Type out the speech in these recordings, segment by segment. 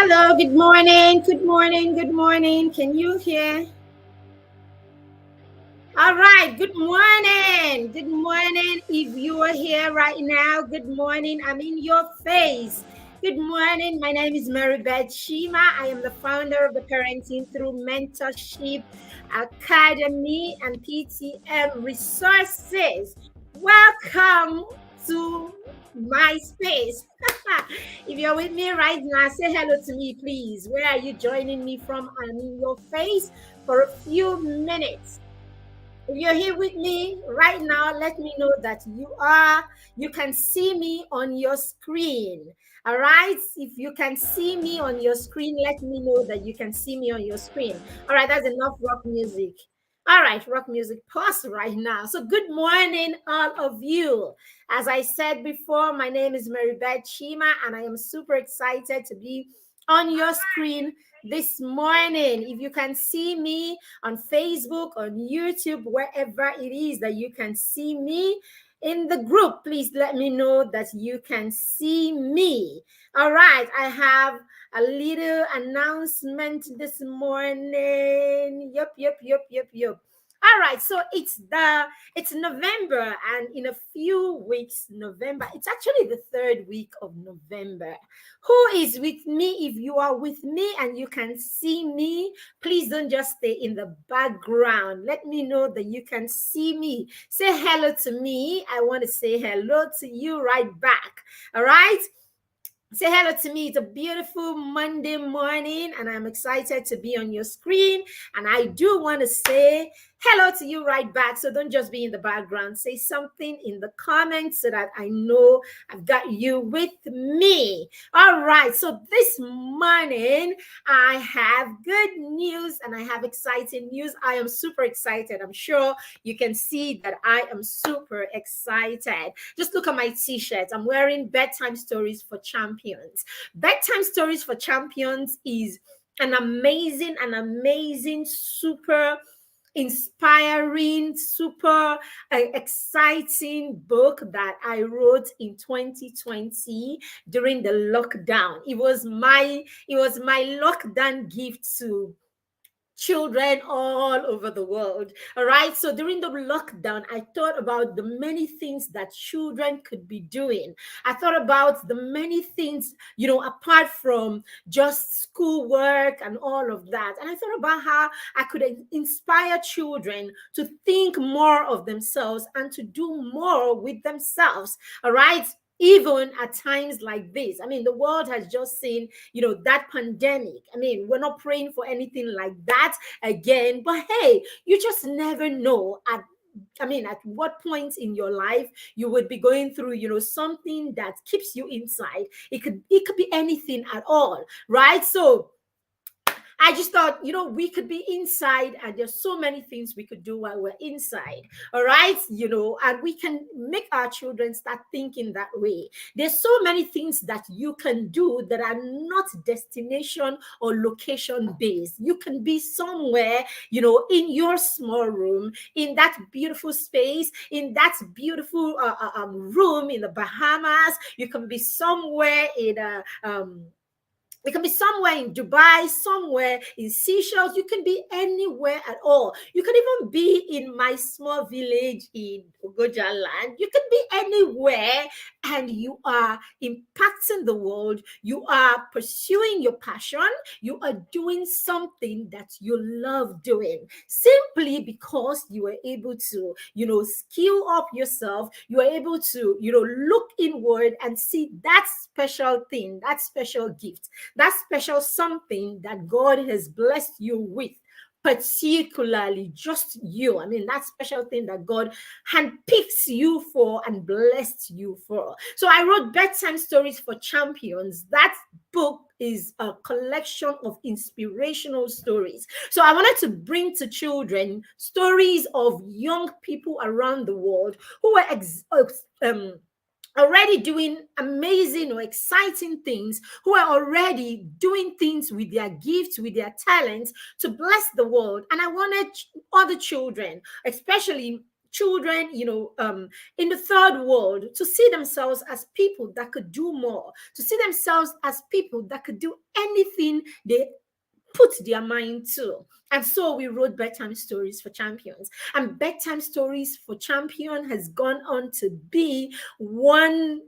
Hello, good morning, good morning, good morning. Can you hear? All right, good morning. Good morning. If you are here right now, good morning. I'm in your face. Good morning. My name is Mary Beth Shima. I am the founder of the Parenting Through Mentorship Academy and PTM Resources. Welcome to my space. If you're with me right now, say hello to me, please. Where are you joining me from? I'm in your face for a few minutes. If you're here with me right now, let me know that you can see me on your screen. All right. If you can see me on your screen, let me know that you can see me on your screen. All right. That's enough rock music. All right. Rock music pause right now. So, good morning, all of you. As I said before, my name is Mary Beth Shima, and I am super excited to be on your screen this morning. If you can see me on Facebook, on YouTube, wherever it is that you can see me in the group, please let me know that you can see me. All right, I have a little announcement this morning. Yup. All right, so it's November, and in a few weeks, November. It's actually the third week of November. Who is with me? If you are with me and you can see me, please don't just stay in the background. Let me know that you can see me. Say hello to me. I want to say hello to you right back. All right. Say hello to me. It's a beautiful Monday morning, and I'm excited to be on your screen. And I do want to say hello to you right back. So don't just be in the background. Say something in the comments so that I know I've got you with me. All right. So this morning, I have good news and I have exciting news. I am super excited. I'm sure you can see that I am super excited. Just look at my t-shirt. I'm wearing Bedtime Stories for Champions. Bedtime Stories for Champions is an amazing, super inspiring, super exciting book that I wrote in 2020 during the lockdown. It was my lockdown gift to children all over the world. All right. So during the lockdown, I thought about the many things that children could be doing. I thought about the many things, apart from just schoolwork and all of that. And I thought about how I could inspire children to think more of themselves and to do more with themselves. All right. Even at times like this. I mean, the world has just seen, that pandemic. I mean, we're not praying for anything like that again, but hey, you just never know at what point in your life you would be going through, something that keeps you inside. It could be anything at all, right? So I just thought, we could be inside and there's so many things we could do while we're inside. All right. And we can make our children start thinking that way. There's so many things that you can do that are not destination or location based. You can be somewhere, in your small room, in that beautiful space, in that beautiful room in the Bahamas. You can be somewhere in a, it can be somewhere in Dubai, somewhere in Seychelles. You can be anywhere at all. You can even be in my small village in Ogoja land. You can be anywhere and you are impacting the world. You are pursuing your passion. You are doing something that you love doing simply because you were able to, skill up yourself. You are able to, look inward and see that special thing, that special gift, that special something that God has blessed you with, particularly just you. I mean, that special thing that God handpicks you for and blessed you for. So I wrote Bedtime Stories for Champions. That book is a collection of inspirational stories. So I wanted to bring to children stories of young people around the world who were already doing amazing or exciting things, who are already doing things with their gifts, with their talents to bless the world. And I wanted other children, especially children, in the third world, to see themselves as people that could do more, to see themselves as people that could do anything they put their mind to. And so we wrote Bedtime Stories for Champions. And Bedtime Stories for Champion has gone on to be one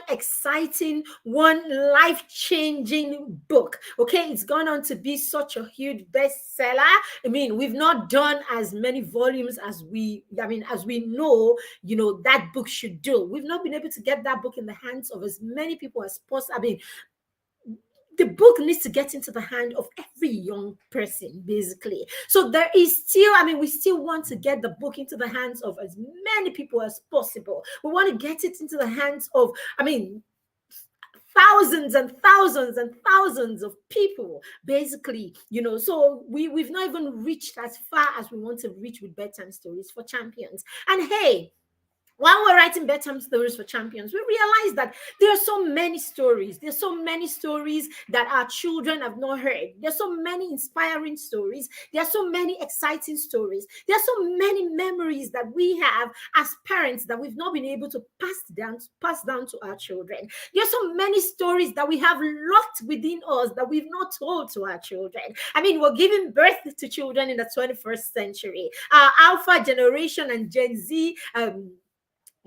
exciting, one life-changing book. Okay, it's gone on to be such a huge bestseller. I mean, we've not done as many volumes as we know, that book should do. We've not been able to get that book in the hands of as many people as possible. I mean, the book needs to get into the hand of every young person, basically. So there is still, we still want to get the book into the hands of as many people as possible. We want to get it into the hands of, thousands and thousands and thousands of people, basically, so we've not even reached as far as we want to reach with Bedtime Stories for Champions. And hey, while we're writing Bedtime Stories for Champions, we realize that there are so many stories. There's so many stories that our children have not heard. There's so many inspiring stories. There are so many exciting stories. There are so many memories that we have as parents that we've not been able to pass down to our children. There are so many stories that we have locked within us that we've not told to our children. We're giving birth to children in the 21st century. Our Alpha generation and Gen Z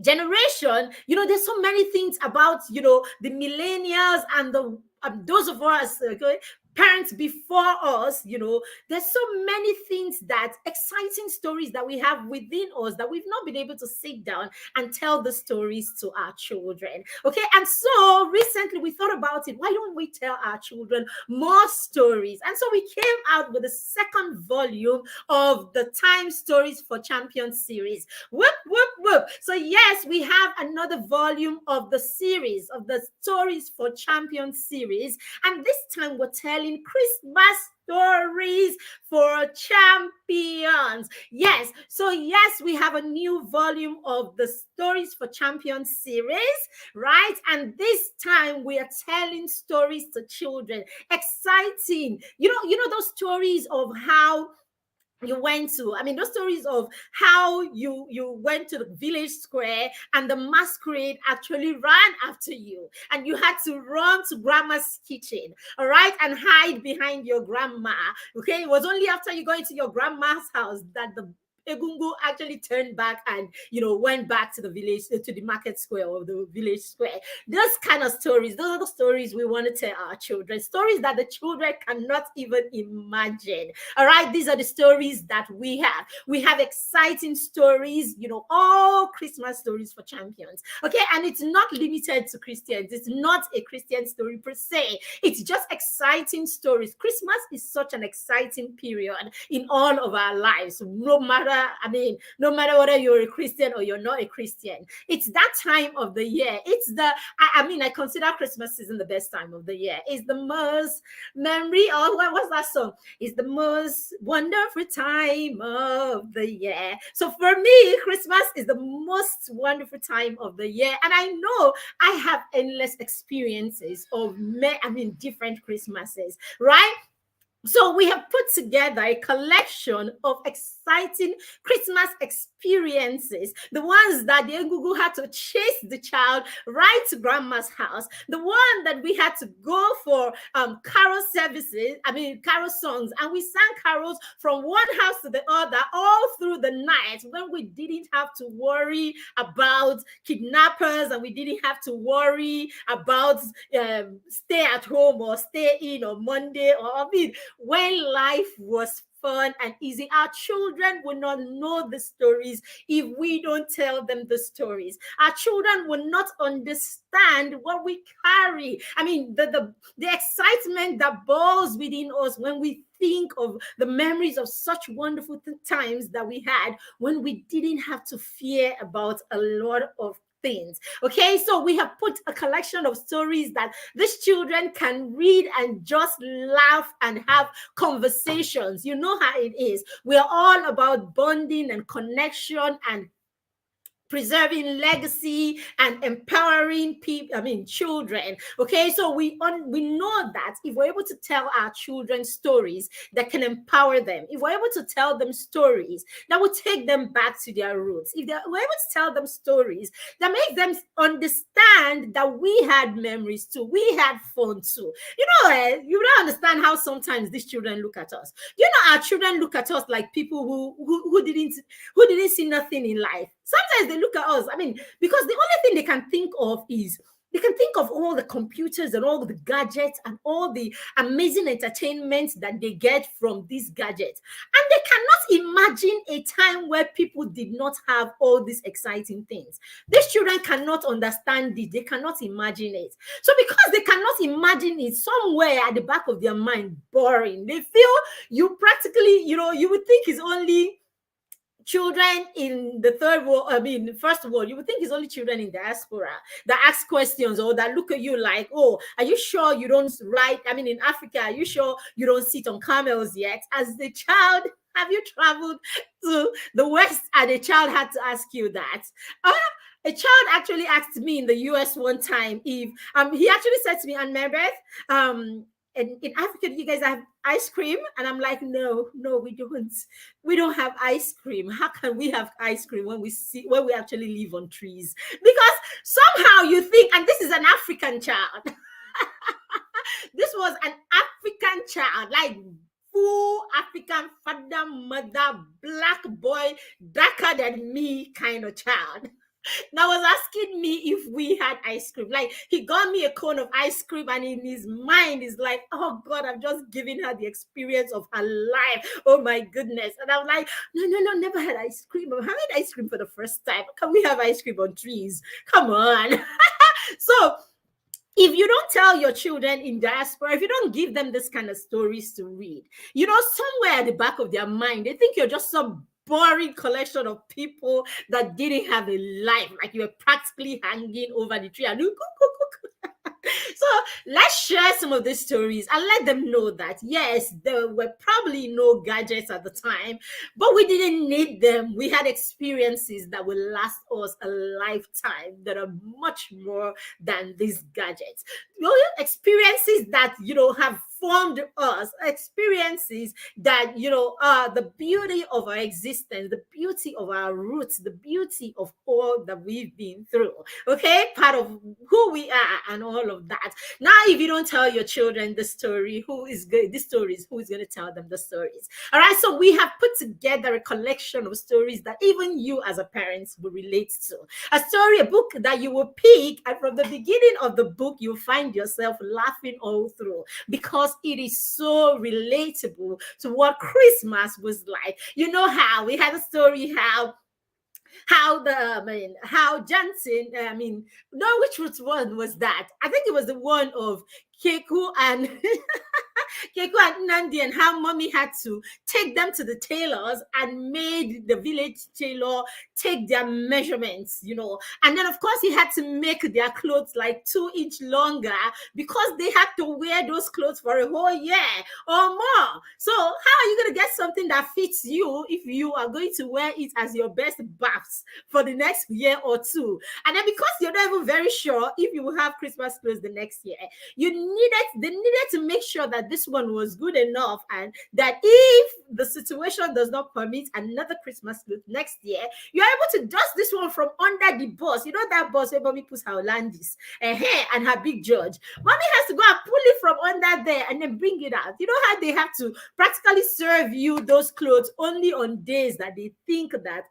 generation, there's so many things about, the millennials and the those of us, okay, parents before us, there's so many things, that exciting stories that we have within us that we've not been able to sit down and tell the stories to our children. Okay, and so recently we thought about it. Why don't we tell our children more stories? And so we came out with the second volume of the Time Stories for Champions series. Whoop, whoop, whoop. So yes, we have another volume of the series, of the Stories for Champions series. And this time we're telling Christmas stories for champions. Yes. So yes, we have a new volume of the Stories for Champions series, right? And this time we are telling stories to children. Exciting. Those stories of how you went to, those stories of how you went to the village square and the masquerade actually ran after you and you had to run to grandma's kitchen, all right, and hide behind your grandma. Okay, it was only after you go into your grandma's house that the Egungu actually turned back and went back to the village, to the market square or the village square. Those kind of stories, those are the stories we want to tell our children, stories that the children cannot even imagine. All right, these are the stories that we have. We have exciting stories, all Christmas stories for champions. Okay, and it's not limited to Christians. It's not a Christian story per se. It's just exciting stories. Christmas is such an exciting period in all of our lives, no matter whether you're a Christian or you're not a Christian. It's that time of the year. It's I consider Christmas season the best time of the year. It's the most what's that song? It's the most wonderful time of the year. So for me, Christmas is the most wonderful time of the year. And I know I have endless experiences of different Christmases, right? So we have put together a collection of exciting Christmas experiences, the ones that the Egungu had to chase the child right to grandma's house, the one that we had to go for carol services, carol songs, and we sang carols from one house to the other all through the night when we didn't have to worry about kidnappers and we didn't have to worry about stay at home or stay in on Monday, or when life was fun and easy. Our children will not know the stories if we don't tell them the stories. Our children will not understand what we carry. The excitement that boils within us when we think of the memories of such wonderful times that we had when we didn't have to fear about a lot of things. Okay, so we have put a collection of stories that these children can read and just laugh and have conversations. You know how it is. We're all about bonding and connection and preserving legacy and empowering people, children. Okay, so we know that if we're able to tell our children stories that can empower them, if we're able to tell them stories that will take them back to their roots, if we're able to tell them stories that make them understand that we had memories too, we had fun too. You don't understand how sometimes these children look at us. Our children look at us like people who didn't see nothing in life. Sometimes they look at us, because the only thing they can think of is they can think of all the computers and all the gadgets and all the amazing entertainment that they get from these gadgets. And they cannot imagine a time where people did not have all these exciting things. These children cannot understand it. They cannot imagine it. So because they cannot imagine it, somewhere at the back of their mind, boring. They feel you practically, you would think it's only children in the first world, you would think it's only children in diaspora that ask questions or that look at you like, oh, are you sure you don't ride? In Africa, are you sure you don't sit on camels yet? As the child, have you traveled to the West and a child had to ask you that? A child actually asked me in the US one time if he actually said to me, and Marybeth, and in Africa, do you guys have ice cream? And I'm like, no, we don't. We don't have ice cream. How can we have ice cream when we actually live on trees? Because somehow you think, and this is an African child. This was an African child, like full African father, mother, black boy, darker than me kind of child. Now was asking me if we had ice cream. Like, he got me a cone of ice cream, and in his mind is like, oh God, I've just given her the experience of her life. Oh my goodness. And I'm like, no, never had ice cream. I'm having ice cream for the first time. Can we have ice cream on trees? Come on. So if you don't tell your children in diaspora, if you don't give them this kind of stories to read, somewhere at the back of their mind, they think you're just some boring collection of people that didn't have a life, like you were practically hanging over the tree and so let's share some of these stories and let them know that yes, there were probably no gadgets at the time, but we didn't need them. We had experiences that will last us a lifetime that are much more than these gadgets. Experiences that have formed us, experiences that are the beauty of our existence, the beauty of our roots, the beauty of all that we've been through. Okay, part of who we are and all of that. Now, if you don't tell your children the story, who is going to tell them the stories? All right, so we have put together a collection of stories that even you as a parent will relate to. A book that you will pick, and from the beginning of the book, you'll find yourself laughing all through because it is so relatable to what Christmas was like. You know how we had a story how Johnson, which one was that? I think it was the one of Keku and Keiko and Nandi, and how mommy had to take them to the tailors and made the village tailor take their measurements, and then of course he had to make their clothes like 2 inch longer because they had to wear those clothes for a whole year or more. So how are you going to get something that fits you if you are going to wear it as your best baths for the next year or two? And then because you're not even very sure if you will have Christmas clothes the next year, they needed to make sure that this one was good enough, and that if the situation does not permit another Christmas clothes next year, you're able to dust this one from under the bus. That bus where mommy puts her Hollandis and her big George. Mommy has to go and pull it from under there and then bring it out. You know how they have to practically serve you those clothes only on days that they think that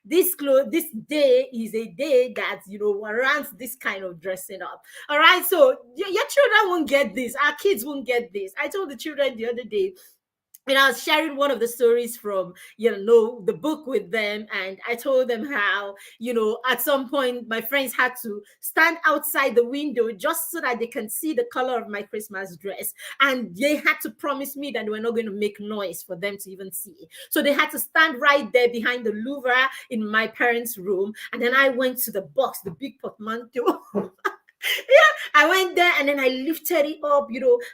this day is a day that warrants this kind of dressing up. All right, so your children won't get this. Our kids won't get this. I told the children the other day, and I was sharing one of the stories from, the book with them. And I told them how, at some point, my friends had to stand outside the window just so that they can see the color of my Christmas dress. And they had to promise me that they were not going to make noise for them to even see. So they had to stand right there behind the Louvre in my parents' room. And then I went to the box, the big portmanteau. I went there and then I lifted it up,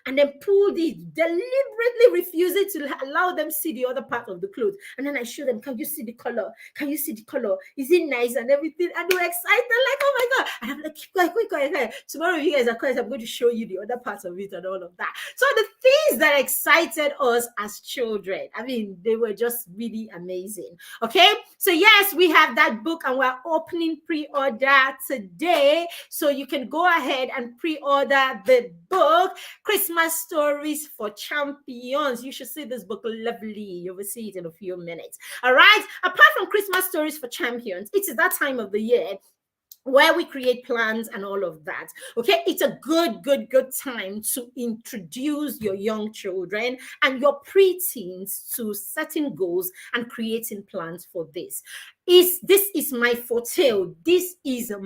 and then pulled it, deliberately refusing to allow them see the other part of the clothes. And then I showed them, can you see the color? Can you see the color? Is it nice and everything? And they were excited, like, oh my God. And I'm like, keep quiet, keep quiet. Tomorrow, if you guys are quiet, I'm going to show you the other parts of it and all of that. So the things that excited us as children, I mean, they were just really amazing. Okay. So yes, we have that book and we're opening pre-order today. So you can go ahead and pre-order the book, Christmas Stories for Champions. You should see this book, lovely. You will see it in a few minutes. All right. Apart from Christmas Stories for Champions, it is that time of the year where we create plans and all of that. Okay, it's a good time to introduce your young children and your preteens to setting goals and creating plans for this. This is my forte. This is the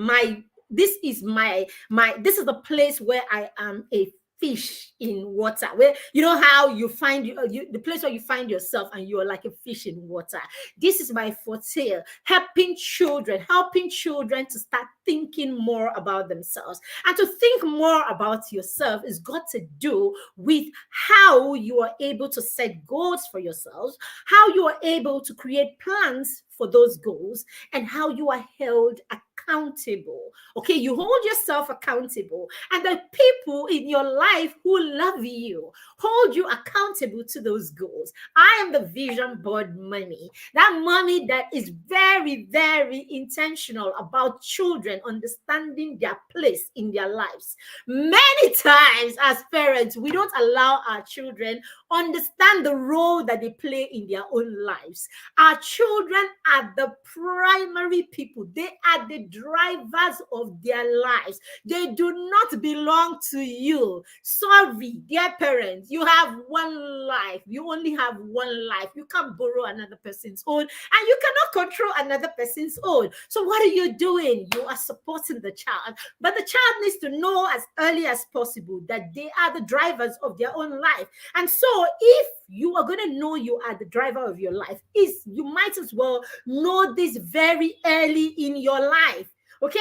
place where I am a fish in water, where you know how you find the place where you find yourself and you are like a fish in water. This is my forte, helping children to start thinking more about themselves. And to think more about yourself is got to do with how you are able to set goals for yourselves, how you are able to create plans for those goals, and how you are held accountable. Okay, you hold yourself accountable, and the people in your life who love you hold you accountable to those goals. I am the vision board mommy, that mommy that is very, very intentional about children understanding their place in their lives. Many times as parents, we don't allow our children understand the role that they play in their own lives. Our children are the primary people. They are the drivers of their lives. They do not belong to you. Sorry, dear parents, you have one life. You only have one life. You can't borrow another person's own, and you cannot control another person's own. So what are you doing? You are supporting the child, but the child needs to know as early as possible that they are the drivers of their own life. And so if you are going to know you are the driver of your life, you might as well know this very early in your life. Okay,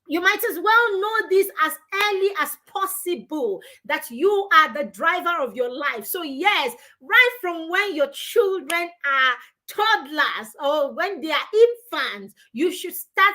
you might as well know this as early as possible, that you are the driver of your life. So yes, right from when your children are toddlers or when they are infants, you should start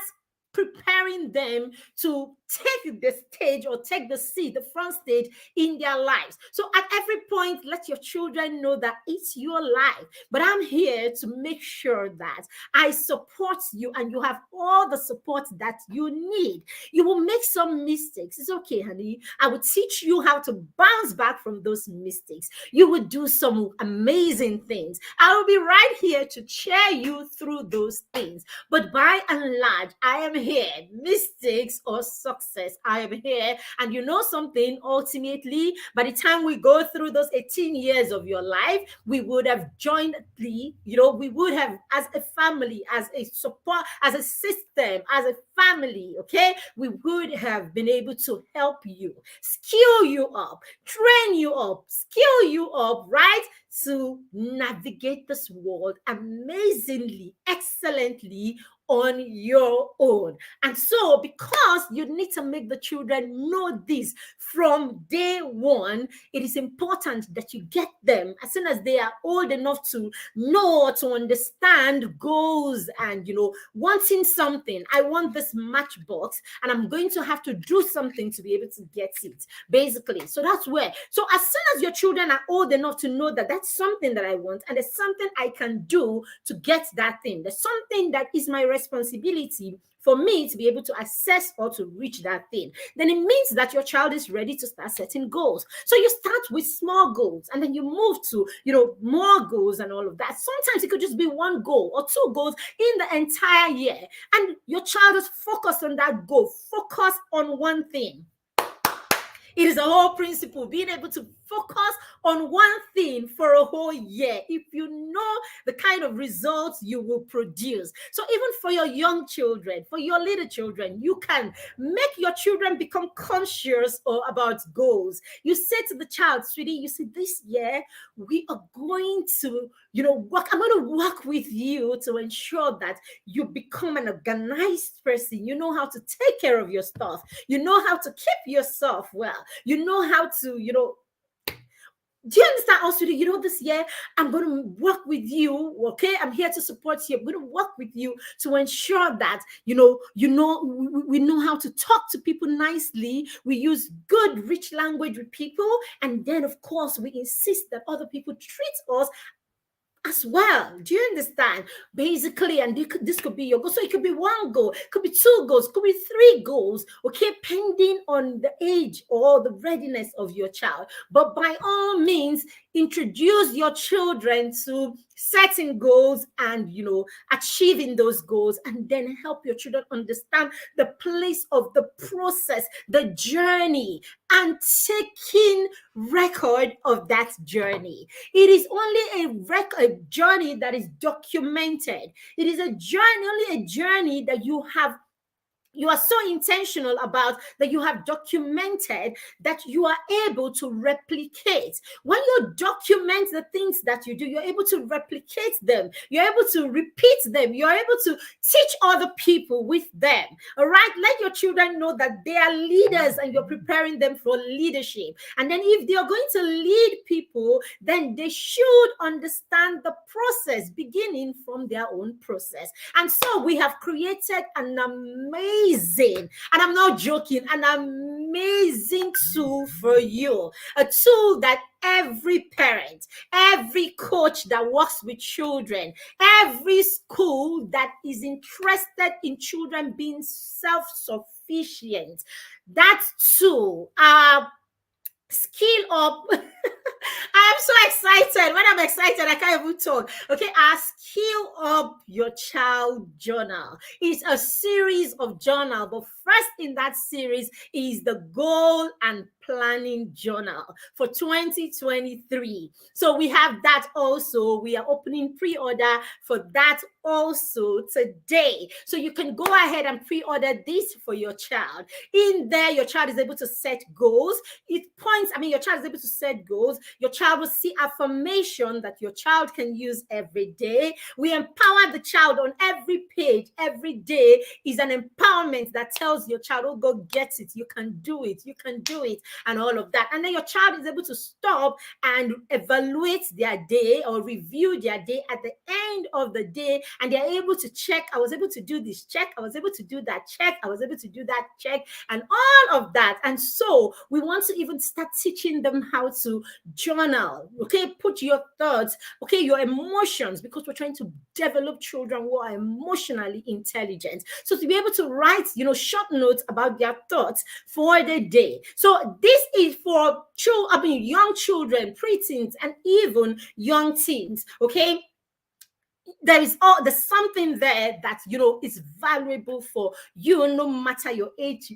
preparing them to take the stage or take the seat, the front stage in their lives. So at every point, let your children know that it's your life. But I'm here to make sure that I support you and you have all the support that you need. You will make some mistakes. It's okay, honey. I will teach you how to bounce back from those mistakes. You will do some amazing things. I will be right here to cheer you through those things. But by and large, I am here. Mistakes or success, I am here. And you know something, ultimately, by the time we go through those 18 years of your life, we would have jointly, we would have, as a family, as a support, as a system, as a family, okay, we would have been able to help you, skill you up, train you up, skill you up, right, to navigate this world amazingly, excellently on your own. And so, because you need to make the children know this from day one, it is important that you get them as soon as they are old enough to know, to understand goals and, wanting something. I want this matchbox and I'm going to have to do something to be able to get it, basically. So that's where. So as soon as your children are old enough to know that that's something that I want and there's something I can do to get that thing, there's something that is my responsibility for me to be able to access or to reach that thing, then it means that your child is ready to start setting goals. So you start with small goals and then you move to, more goals and all of that. Sometimes it could just be one goal or two goals in the entire year. And your child is focused on that goal, focus on one thing. It is a whole principle, being able to focus on one thing for a whole year if you know the kind of results you will produce. So even for your young children, for your little children, you can make your children become conscious about goals. You say to the child, sweetie, you see, this year we are going to, work. I'm going to work with you to ensure that you become an organized person. You know how to take care of your stuff. You know how to keep yourself well. You know how to, do you understand also? This year I'm going to work with you. Okay, I'm here to support you. I'm going to work with you to ensure that we know how to talk to people nicely. We use good, rich language with people, and then of course we insist that other people treat us as well. Do you understand? Basically, and this could be your goal. So it could be one goal, could be two goals, could be three goals, okay, pending on the age or the readiness of your child. But by all means, introduce your children to setting goals and achieving those goals, and then help your children understand the place of the process, the journey, and taking record of that journey. It is only a journey that is documented. It is only a journey that you are so intentional about, that you have documented, that you are able to replicate. When you document the things that you do, you're able to replicate them. You're able to repeat them. You're able to teach other people with them. All right? Let your children know that they are leaders and you're preparing them for leadership. And then if they are going to lead people, then they should understand the process, beginning from their own process. And so we have created an amazing, and I'm not joking, an amazing tool for you. A tool that every parent, every coach that works with children, every school that is interested in children being self-sufficient, that tool, skill up. I am so excited. When I'm excited, I can't even talk. Okay, our Skill Up Your Child journal. It's a series of journal, but first in that series is the goal and planning journal for 2023. So we have that also. We are opening pre-order for that also today. So you can go ahead and pre-order this for your child. In there, your child is able to set goals. Your child is able to set goals. Your child will see affirmation that your child can use every day. We empower the child on every page. Every day is an empowerment that tells your child, oh, go get it. You can do it. You can do it. And all of that. And then your child is able to stop and evaluate their day or review their day at the end of the day. And they're able to check, I was able to do this, check, I was able to do that, check, I was able to do that, check, and all of that. And so we want to even start teaching them how to journal, okay? Put your thoughts, okay, your emotions, because we're trying to develop children who are emotionally intelligent. So to be able to write, short notes about their thoughts for the day. So this is for young children, preteens, and even young teens, okay? There's something there that is valuable for you, no matter your age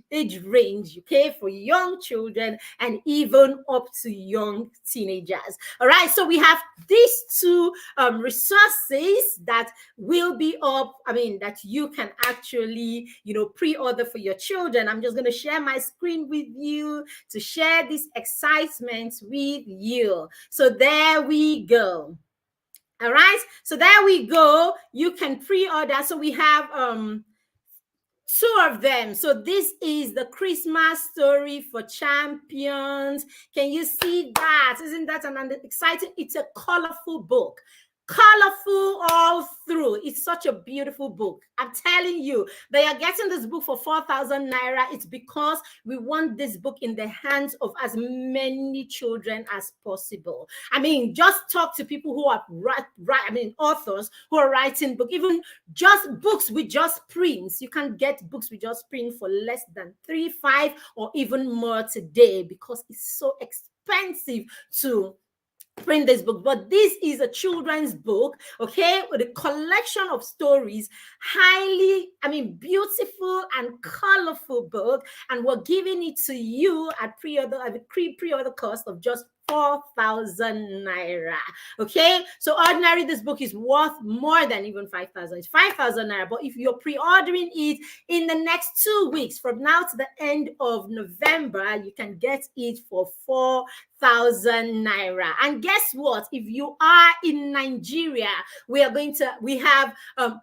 range, okay, for young children and even up to young teenagers. All right, so we have these two resources that will be up, that you can actually pre-order for your children. I'm just going to share my screen with you to share this excitement with you. So there we go. All right, so there we go. You can pre-order. So we have two of them. So this is the Christmas Story for Champions. Can you see that? Isn't that an exciting? It's a colorful book. Colorful all through. It's such a beautiful book. I'm telling you, they are getting this book for 4,000 naira. It's because we want this book in the hands of as many children as possible. Just talk to people who are authors who are writing books, even just books with just prints. You can get books with just print for less than 3, 5, or even more today because it's so expensive to print this book. But this is a children's book, okay, with a collection of stories, beautiful and colorful book, and we're giving it to you at pre-order cost of just 4,000 naira. Okay, so ordinary this book is worth more than even 5,000. It's 5,000 naira, but if you're pre-ordering it in the next 2 weeks from now to the end of November, you can get it for 4,000 naira. And guess what? If you are in Nigeria, we have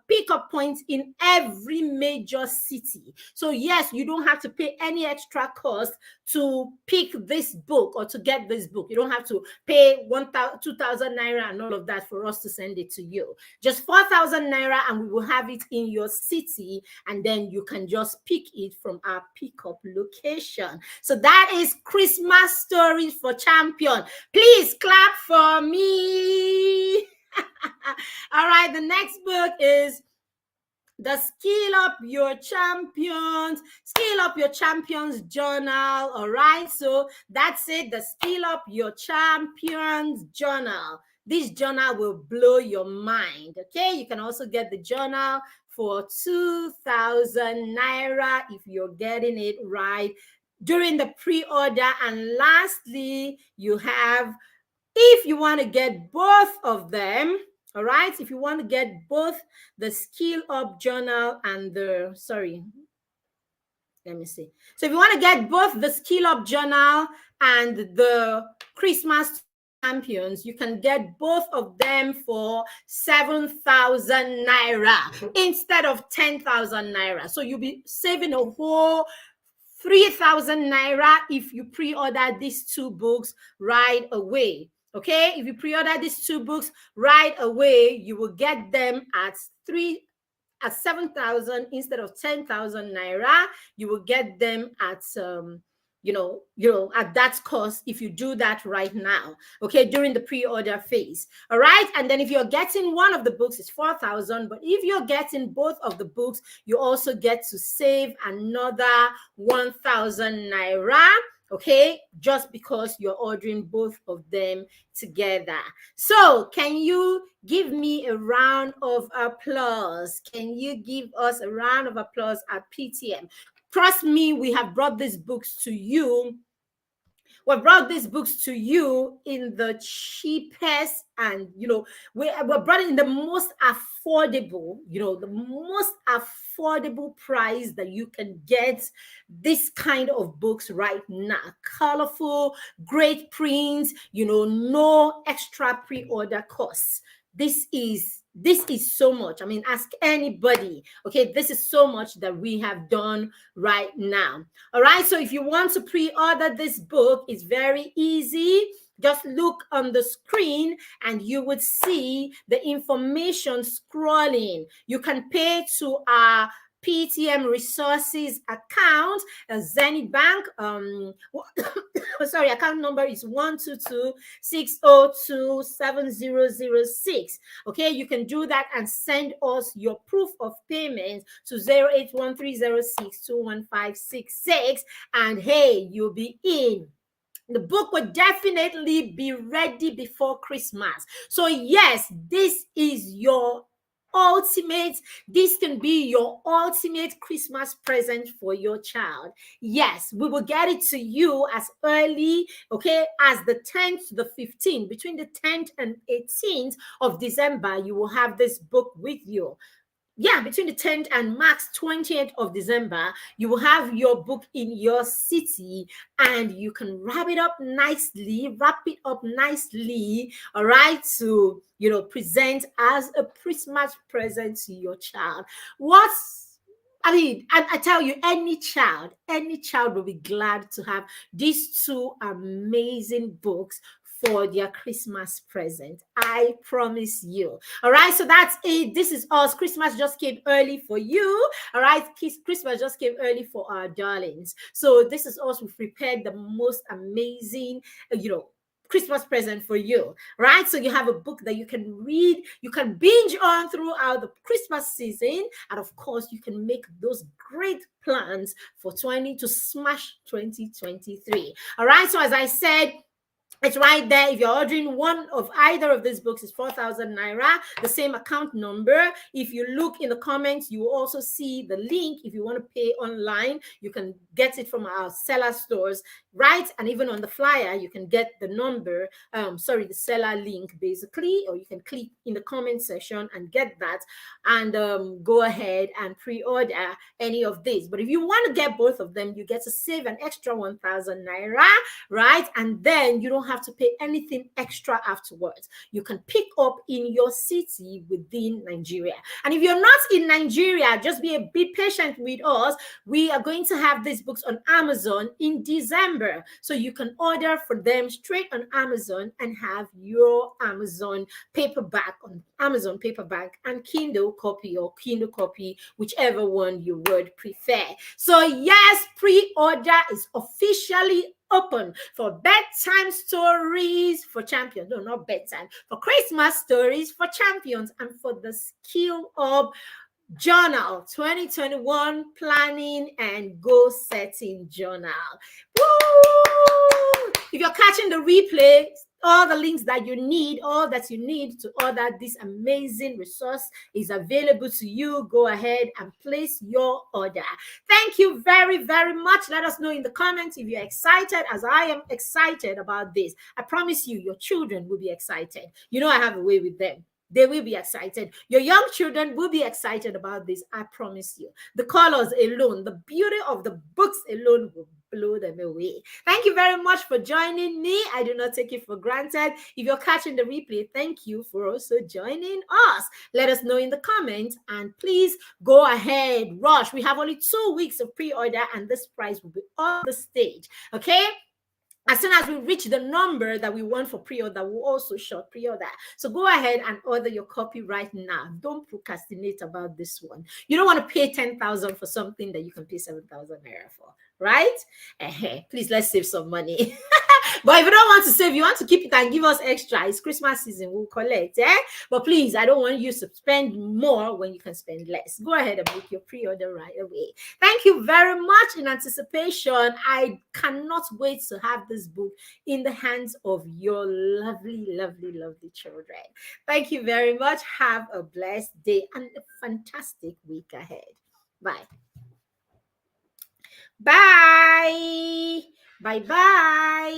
pickup points in every major city. So yes, you don't have to pay any extra cost to pick this book or to get this book. You don't have to pay 1,000, 2,000 naira and all of that for us to send it to you. Just 4,000 naira and we will have it in your city, and then you can just pick it from our pickup location. So that is Christmas Stories for Champion. Please clap for me. All right, the next book is the Skill Up Your Champions journal. All right, so that's it, the Skill Up Your Champions journal. This journal will blow your mind. Okay, you can also get the journal for 2,000 naira if you're getting it right during the pre-order. And lastly, you have, if you want to get both of them, all right, if you want to get both the Skill Up journal and the, let me see. So if you want to get both the Skill Up journal and the Christmas Champions, you can get both of them for 7,000 naira instead of 10,000 naira. So you'll be saving a whole 3,000 naira if you pre-order these two books right away. Okay, if you pre-order these two books right away, you will get them at 7,000 instead of 10,000 naira. You will get them at at that cost if you do that right now, okay, during the pre-order phase. All right, and then if you're getting one of the books, it's 4,000, but if you're getting both of the books, you also get to save another 1,000 naira, okay, just because you're ordering both of them together. So can you give me a round of applause? Can you give us a round of applause at PTM? Trust me, we have brought these books to you. We brought these books to you in the cheapest, and we brought it in the most affordable, the most affordable price that you can get this kind of books right now. Colorful, great prints, no extra pre-order costs. This is so much. I mean, ask anybody. Okay, this is so much that we have done right now. All right, so if you want to pre-order this book, it's very easy. Just look on the screen and you would see the information scrolling. You can pay to our PTM Resources account, Zenith Bank. Account number is 122-602-7006. Okay, you can do that and send us your proof of payment to 081306-21566, and hey, you'll be in. The book will definitely be ready before Christmas. So yes, this can be your ultimate Christmas present for your child. Yes, we will get it to you as early, okay, as the 10th to the 15th. Between the 10th and 18th of December, you will have this book with you. Yeah, between the 10th and max 20th of December, you will have your book in your city, and you can wrap it up nicely, all right, to, present as a Christmas present to your child. I tell you, any child will be glad to have these two amazing books for their Christmas present. I promise you. All right, so that's it. This is us. Christmas just came early for you. All right, Christmas just came early for our darlings. So this is us. We've prepared the most amazing, Christmas present for you, right? So you have a book that you can read, you can binge on throughout the Christmas season, and of course, you can make those great plans for to smash 2023. All right, so as I said, It's right there. If you're ordering one of either of these books, it's 4,000 naira, the same account number. If you look in the comments, you will also see the link. If you want to pay online, you can get it from our seller stores, right? And even on the flyer, you can get the number, the seller link basically, or you can click in the comment section and get that and go ahead and pre-order any of these. But if you want to get both of them, you get to save an extra 1,000 naira, right? And then you don't have to pay anything extra afterwards. You can pick up in your city within Nigeria. And if you're not in Nigeria, just be a bit patient with us. We are going to have these books on Amazon in December. So you can order for them straight on Amazon and have your Amazon paperback on Amazon paperback and Kindle copy or Kindle copy, whichever one you would prefer. So yes, pre-order is officially open for bedtime stories for champions. No, not bedtime. For Christmas stories for champions and for the Skill Up Journal 2021 Planning and Goal Setting Journal. Woo! If you're catching the replay, all the links that you need, all that you need to order this amazing resource is available to you. Go ahead and place your order. Thank you very, very much. Let us know in the comments if you're excited, as I am excited about this. I promise you, your children will be excited. You know, I have a way with them. They will be excited. Your young children will be excited about this. I promise you. The colors alone, the beauty of the books alone will blow them away. Thank you very much for joining me. I do not take it for granted. If you're catching the replay, thank you for also joining us. Let us know in the comments and please go ahead, rush. We have only 2 weeks of pre-order and this price will be on the stage. Okay? As soon as we reach the number that we want for pre-order, we'll also short pre-order. So go ahead and order your copy right now. Don't procrastinate about this one. You don't want to pay 10,000 for something that you can pay 7,000 naira for, right? Please, let's save some money. But if you don't want to save, you want to keep it and give us extra. It's Christmas season, we'll collect. But please, I don't want you to spend more when you can spend less. Go ahead and make your pre-order right away. Thank you very much in anticipation. I cannot wait to have this book in the hands of your lovely, lovely, lovely children. Thank you very much. Have a blessed day and a fantastic week ahead. Bye. Bye. Bye-bye.